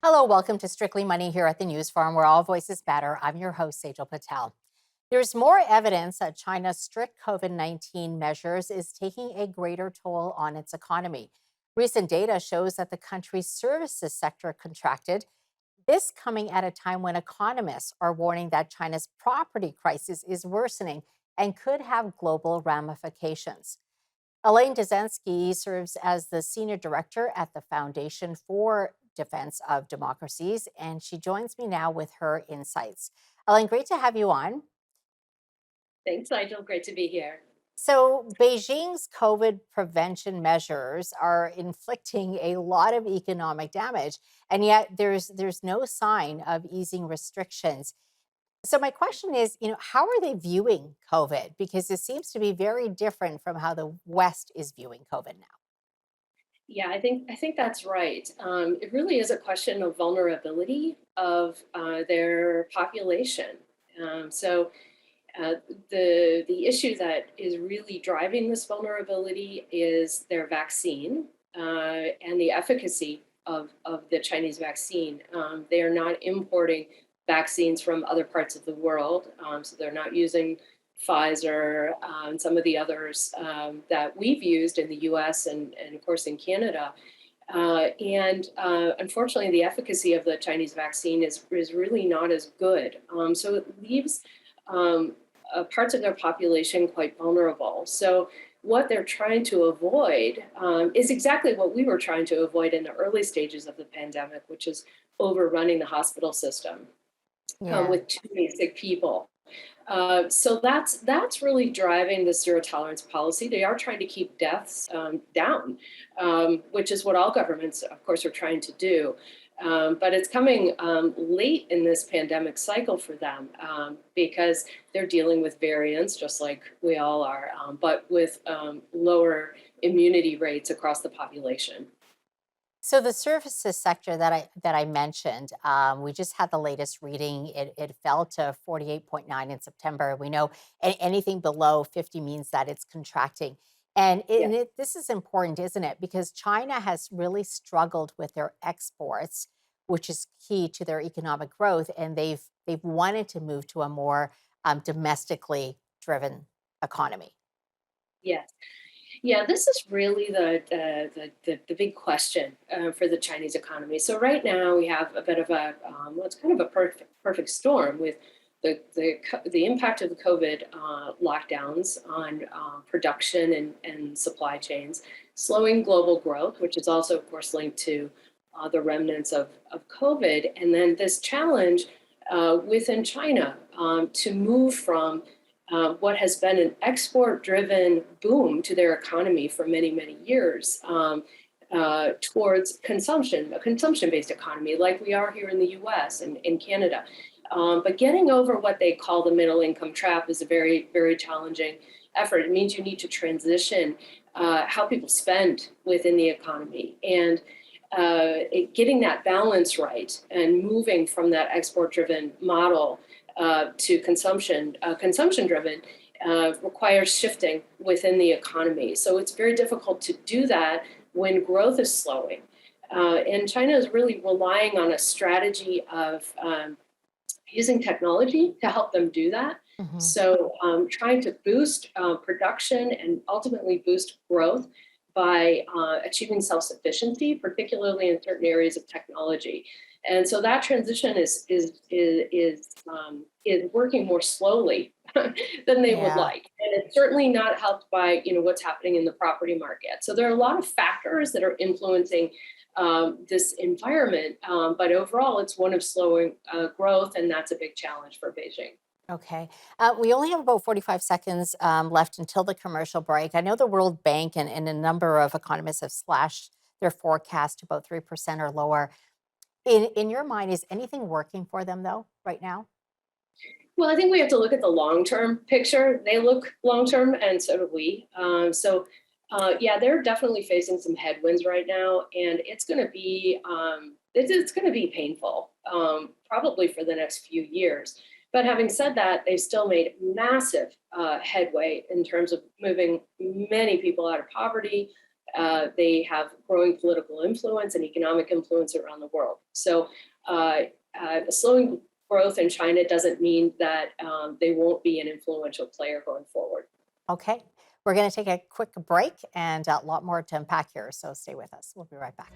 Hello, welcome to Strictly Money here at the News Farm, where all voices matter. I'm your host, Saijal Patel. There's more evidence that China's strict COVID-19 measures is taking a greater toll on its economy. Recent data shows that the country's services sector contracted, this coming at a time when economists are warning that China's property crisis is worsening and could have global ramifications. Elaine Dezenski serves as the senior director at the Foundation for Defense of Democracies, and she joins me now with her insights. Elaine, great to have you on. Thanks, Nigel. Great to be here. So, Beijing's COVID prevention measures are inflicting a lot of economic damage, and yet there's no sign of easing restrictions. So, my question is, how are they viewing COVID? Because it seems to be very different from how the West is viewing COVID now. Yeah, I think that's right. It really is a question of vulnerability of their population. So uh, the issue that is really driving this vulnerability is their vaccine and the efficacy of the Chinese vaccine. They are not importing vaccines from other parts of the world, so they're not using Pfizer, and some of the others that we've used in the US and of course in Canada. And unfortunately, the efficacy of the Chinese vaccine is really not as good. So it leaves parts of their population quite vulnerable. So what they're trying to avoid is exactly what we were trying to avoid in the early stages of the pandemic, which is overrunning the hospital system Yeah. with too many sick people. So that's really driving the zero tolerance policy. They are trying to keep deaths down, which is what all governments, of course, are trying to do. But it's coming late in this pandemic cycle for them because they're dealing with variants, just like we all are, but with lower immunity rates across the population. So the services sector that I mentioned, we just had the latest reading. It fell to 48.9 in September. We know anything below 50 means that it's contracting. This is important, isn't it? Because China has really struggled with their exports, which is key to their economic growth, and they've wanted to move to a more domestically driven economy. Yes. Yeah, this is really the big question for the Chinese economy. So right now we have a bit of a well, it's kind of a perfect storm with the impact of the COVID lockdowns on production and supply chains, slowing global growth, which is also of course linked to the remnants of COVID, and then this challenge within China to move from what has been an export driven boom to their economy for many, many years towards consumption, a consumption based economy like we are here in the US and in Canada. But getting over what they call the middle income trap is a very, very challenging effort. It means you need to transition how people spend within the economy. And getting that balance right and moving from that export driven model to consumption driven requires shifting within the economy. So it's very difficult to do that when growth is slowing. And China is really relying on a strategy of using technology to help them do that. Mhm. So trying to boost production and ultimately boost growth by achieving self-sufficiency, particularly in certain areas of technology. And so that transition is working more slowly than they would Yeah. like, and it's certainly not helped by what's happening in the property market. So there are a lot of factors that are influencing this environment, but overall, it's one of slowing growth, and that's a big challenge for Beijing. Okay. We only have about 45 seconds left until the commercial break. I know the World Bank and a number of economists have slashed their forecast to about 3% or lower. In your mind, is anything working for them, though, right now? Well, I think we have to look at the long-term picture. They look long-term, and so do we. Yeah, they're definitely facing some headwinds right now, and it's going to be painful, probably for the next few years. But having said that, they've still made massive headway in terms of moving many people out of poverty, they have growing political influence and economic influence around the world. So slowing growth in China doesn't mean that they won't be an influential player going forward. Okay, we're going to take a quick break and a lot more to unpack here. So stay with us. We'll be right back.